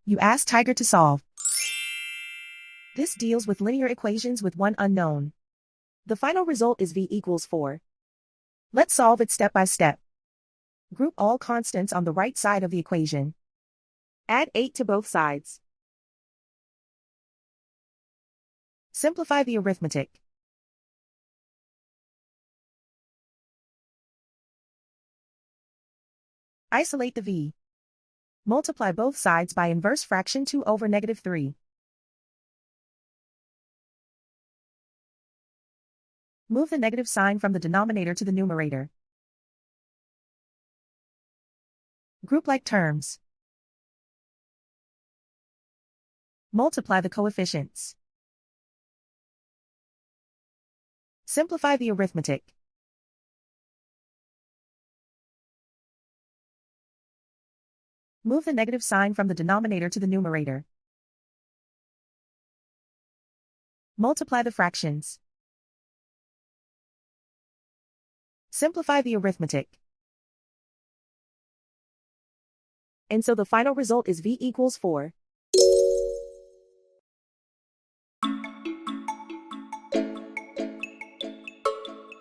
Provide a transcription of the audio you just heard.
You ask Tiger to solve. This deals with linear equations with one unknown. The final result is v equals 4. Let's solve it step by step. Group all constants on the right side of the equation. Add 8 to both sides. Simplify the arithmetic. Isolate the v. Multiply both sides by inverse fraction 2 over negative 3. Move the negative sign from the denominator to the numerator. Group like terms. Multiply the coefficients. Simplify the arithmetic. Move the negative sign from the denominator to the numerator. Multiply the fractions. Simplify the arithmetic. And so the final result is v equals 4.